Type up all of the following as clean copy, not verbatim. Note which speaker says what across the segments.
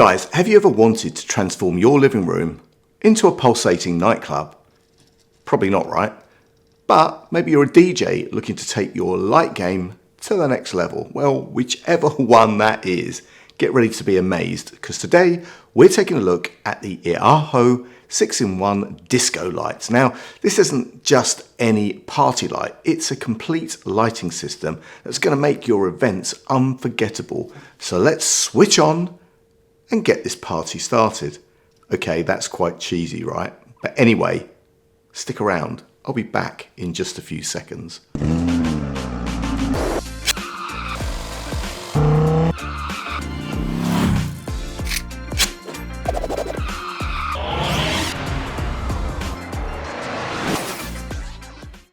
Speaker 1: Guys, have you ever wanted to transform your living room into a pulsating nightclub? Probably not, right? But maybe you're a DJ looking to take your light game to the next level. Well, whichever one that is, get ready to be amazed, because today we're taking a look at the Ehaho 6-in-1 disco lights. Now, this isn't just any party light, it's a complete lighting system that's going to make your events unforgettable. So let's switch on and get this party started. Okay, that's quite cheesy, right? But anyway, stick around. I'll be back in just a few seconds.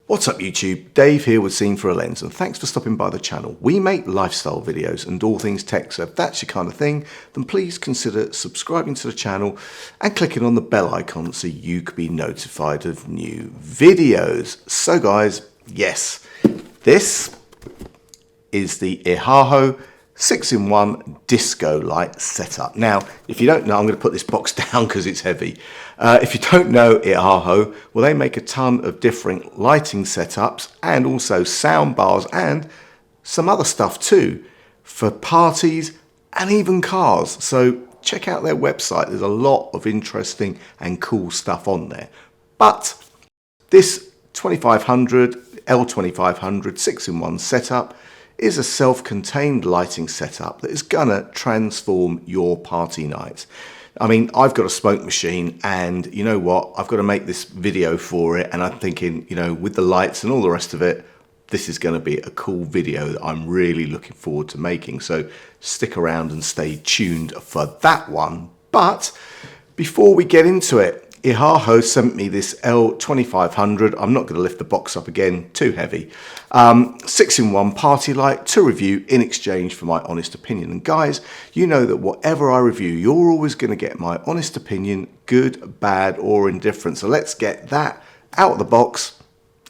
Speaker 1: What's up YouTube, Dave here with Seen Through a Lens, and thanks for stopping by the channel. We make lifestyle videos and all things tech, so if that's your kind of thing, then please consider subscribing to the channel and clicking on the bell icon so you can be notified of new videos. So guys, yes, this is the Ehaho 6-in-1 disco light setup. Now, if you don't know, I'm going to put this box down because it's heavy. If you don't know Ehaho, well, they make a ton of different lighting setups and also sound bars and some other stuff too for parties and even cars. So check out their website. There's a lot of interesting and cool stuff on there. But this 2500 L2500 6-in-1 setup is a self-contained lighting setup that is gonna transform your party night. I mean, I've got a smoke machine, and you know what? I've got to make this video for it, and I'm thinking, you know, with the lights and all the rest of it, this is going to be a cool video that I'm really looking forward to making. So stick around and stay tuned for that one. But before we get into it, Ehaho sent me this L2500. I'm not going to lift the box up again, too heavy. 6-in-1 party light to review in exchange for my honest opinion. And guys, you know that whatever I review, you're always going to get my honest opinion, good, bad, or indifferent. So let's get that out of the box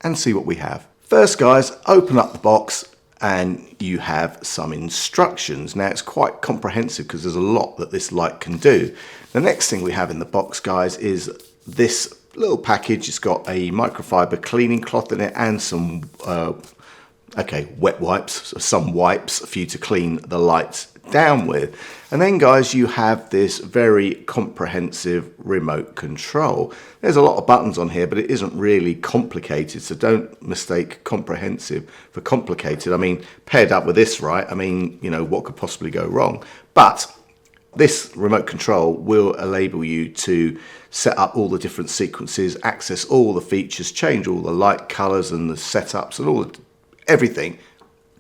Speaker 1: and see what we have. First, guys, open up the box and you have some instructions. Now, it's quite comprehensive because there's a lot that this light can do. The next thing we have in the box, guys, is this little package. It's got a microfiber cleaning cloth in it and some wet wipes, some wipes for you to clean the lights down with. And then, guys, you have this very comprehensive remote control. There's a lot of buttons on here, but it isn't really complicated, so don't mistake comprehensive for complicated. I mean, paired up with this, right? I mean, you know, what could possibly go wrong? But this remote control will enable you to set up all the different sequences, access all the features, change all the light colors and the setups and all everything.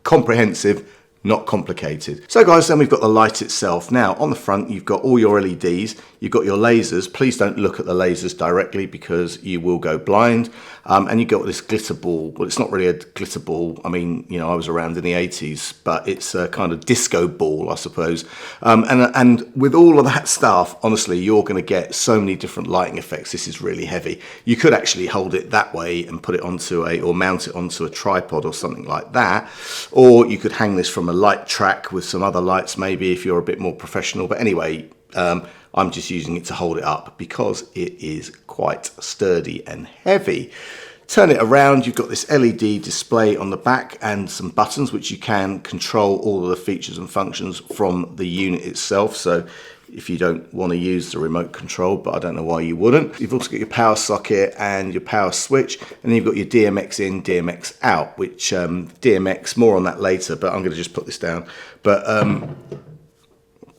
Speaker 1: Comprehensive, not complicated. So guys, then we've got the light itself. Now on the front, you've got all your LEDs, you've got your lasers. Please don't look at the lasers directly because you will go blind. And you've got this glitter ball. Well, it's not really a glitter ball. I mean, you know, I was around in the 80s, but it's a kind of disco ball, I suppose. And with all of that stuff, honestly, you're going to get so many different lighting effects. This is really heavy. You could actually hold it that way and put it onto or mount it onto a tripod or something like that. Or you could hang this from a light track with some other lights, maybe, if you're a bit more professional. But anyway, I'm just using it to hold it up because it is quite sturdy and heavy. Turn it around, you've got this LED display on the back and some buttons which you can control all of the features and functions from the unit itself. So if you don't want to use the remote control, but I don't know why you wouldn't. You've also got your power socket and your power switch, and then you've got your DMX in, DMX out, which DMX, more on that later, but I'm going to just put this down. But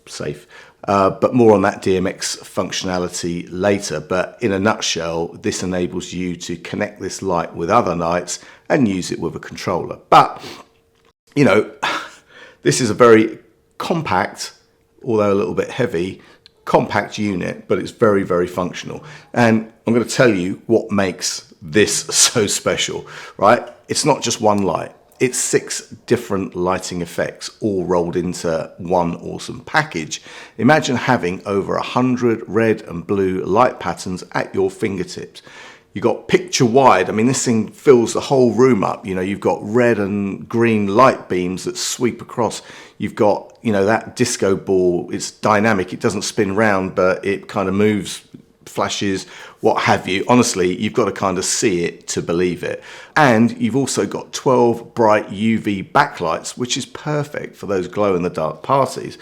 Speaker 1: safe. But more on that DMX functionality later. But in a nutshell, this enables you to connect this light with other lights and use it with a controller. But, you know, this is a very compact, although a little bit heavy, compact unit, but it's very, very functional. And I'm going to tell you what makes this so special, right? It's not just one light. It's 6 different lighting effects all rolled into one awesome package. Imagine having over 100 red and blue light patterns at your fingertips. You've got picture wide. I mean, this thing fills the whole room up. You know, you've got red and green light beams that sweep across. You've got, you know, that disco ball. It's dynamic. It doesn't spin round, but it kind of moves, flashes, what have you. Honestly, you've got to kind of see it to believe it. And you've also got 12 bright UV backlights, which is perfect for those glow-in-the-dark parties.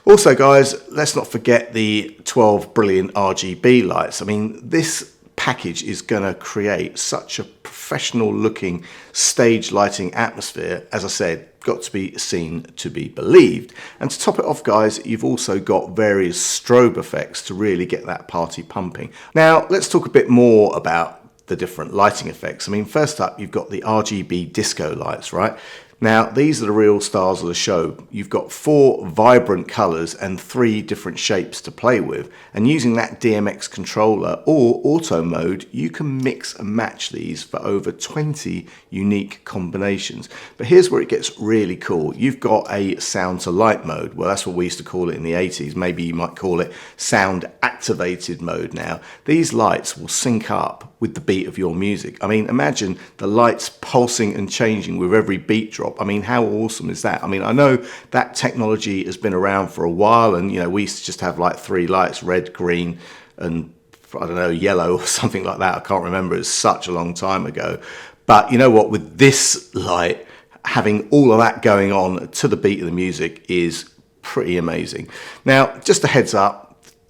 Speaker 1: Also, guys, let's not forget the 12 brilliant RGB lights. I mean, this package is going to create such a professional looking stage lighting atmosphere. As I said, got to be seen to be believed. And to top it off, guys, you've also got various strobe effects to really get that party pumping. Now let's talk a bit more about the different lighting effects. I mean, first up, you've got the RGB disco lights, right? Now, these are the real stars of the show. You've got 4 vibrant colors and 3 different shapes to play with. And using that DMX controller or auto mode, you can mix and match these for over 20 unique combinations. But here's where it gets really cool. You've got a sound to light mode. Well, that's what we used to call it in the 80s. Maybe you might call it sound activated mode now. These lights will sync up with the beat of your music. I mean, imagine the lights pulsing and changing with every beat drop. I mean, how awesome is that? I mean, I know that technology has been around for a while, and you know, we used to just have like 3 lights, red, green, and I don't know, yellow or something like that. I can't remember. It's such a long time ago. But you know what? With this light, having all of that going on to the beat of the music is pretty amazing. Now, just a heads up,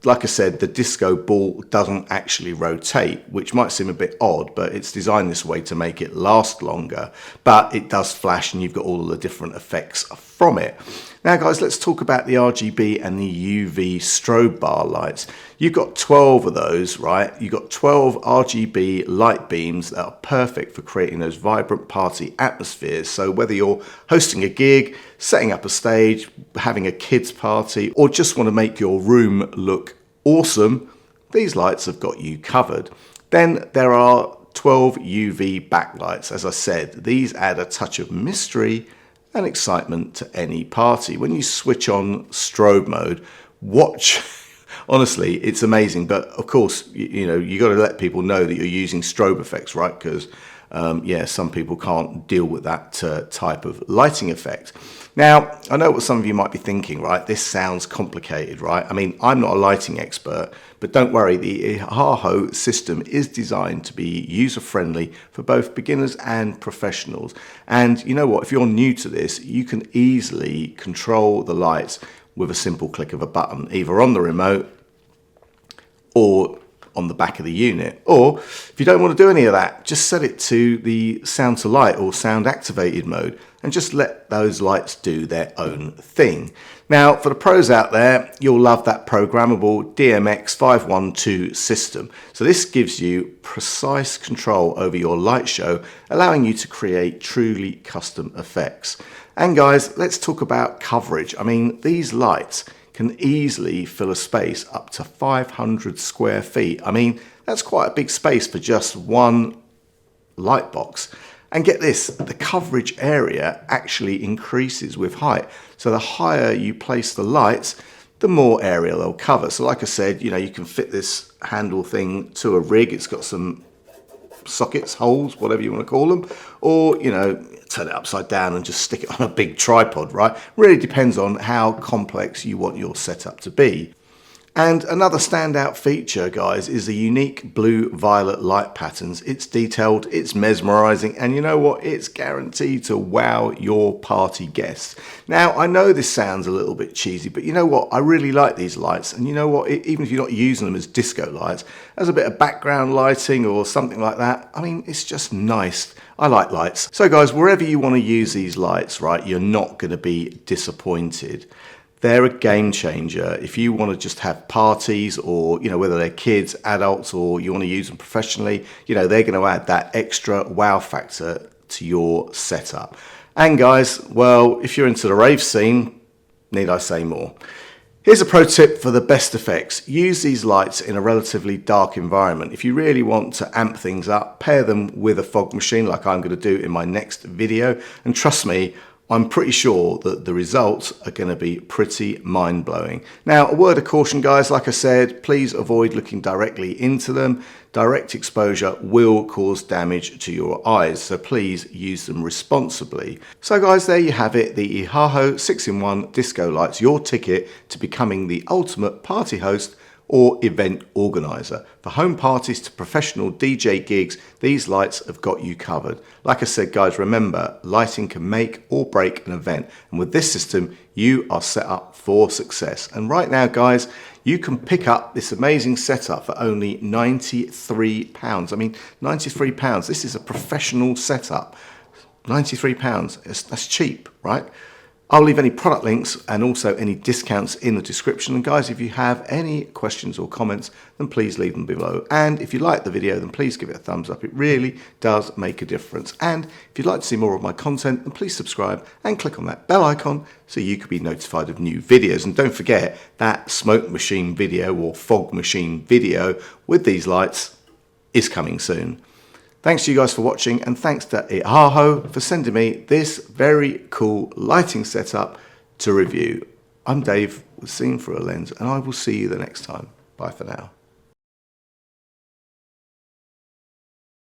Speaker 1: like I said, the disco ball doesn't actually rotate, which might seem a bit odd, but it's designed this way to make it last longer. But it does flash, and you've got all of the different effects from it. Now, guys, let's talk about the RGB and the UV strobe bar lights. You've got 12 of those, right? You've got 12 RGB light beams that are perfect for creating those vibrant party atmospheres. So whether you're hosting a gig, setting up a stage, having a kids party, or just want to make your room look awesome, these lights have got you covered. Then there are 12 UV backlights. As I said, these add a touch of mystery and excitement to any party. When you switch on strobe mode, watch. Honestly, it's amazing. But of course, you know, you got to let people know that you're using strobe effects, right? Because yeah, some people can't deal with that type of lighting effect. Now, I know what some of you might be thinking, right? This sounds complicated, right? I mean, I'm not a lighting expert, but don't worry, the Ehaho system is designed to be user-friendly for both beginners and professionals. And you know what? If you're new to this, you can easily control the lights with a simple click of a button, either on the remote or on the back of the unit. Or if you don't want to do any of that, just set it to the sound to light or sound activated mode and just let those lights do their own thing. Now, for the pros out there, you'll love that programmable DMX512 system. So this gives you precise control over your light show, allowing you to create truly custom effects. And guys, let's talk about coverage. I mean, these lights can easily fill a space up to 500 square feet. I mean, that's quite a big space for just one light box. And get this, the coverage area actually increases with height. So the higher you place the lights, the more area they'll cover. So like I said, you know, you can fit this handle thing to a rig. It's got some sockets, holes, whatever you want to call them, or, you know, turn it upside down and just stick it on a big tripod, right? Really depends on how complex you want your setup to be. And another standout feature, guys, is the unique blue-violet light patterns. It's detailed, it's mesmerizing, and you know what? It's guaranteed to wow your party guests. Now, I know this sounds a little bit cheesy, but you know what? I really like these lights, and you know what? Even if you're not using them as disco lights, as a bit of background lighting or something like that, I mean, it's just nice. I like lights. So guys, wherever you want to use these lights, right, you're not going to be disappointed. They're a game changer. If you want to just have parties, or, you know, whether they're kids, adults, or you want to use them professionally, you know, they're going to add that extra wow factor to your setup. And guys, well, if you're into the rave scene, need I say more? Here's a pro tip for the best effects. Use these lights in a relatively dark environment. If you really want to amp things up, pair them with a fog machine like I'm going to do in my next video. And trust me, I'm pretty sure that the results are going to be pretty mind-blowing. Now, a word of caution, guys, like I said, please avoid looking directly into them. Direct exposure will cause damage to your eyes, so please use them responsibly. So guys, there you have it, the Ehaho 6-in-1 disco lights, your ticket to becoming the ultimate party host or event organizer. For home parties to professional DJ gigs, these lights have got you covered. Like I said, guys, remember, lighting can make or break an event. And with this system, you are set up for success. And right now, guys, you can pick up this amazing setup for only £93. I mean, £93. This is a professional setup. £93. That's cheap, right? I'll leave any product links and also any discounts in the description. And guys, if you have any questions or comments, then please leave them below. And if you like the video, then please give it a thumbs up. It really does make a difference. And if you'd like to see more of my content, then please subscribe and click on that bell icon so you can be notified of new videos. And don't forget that smoke machine video or fog machine video with these lights is coming soon. Thanks to you guys for watching, and thanks to Ehaho for sending me this very cool lighting setup to review. I'm Dave with Seen Through a Lens, and I will see you the next time. Bye for now.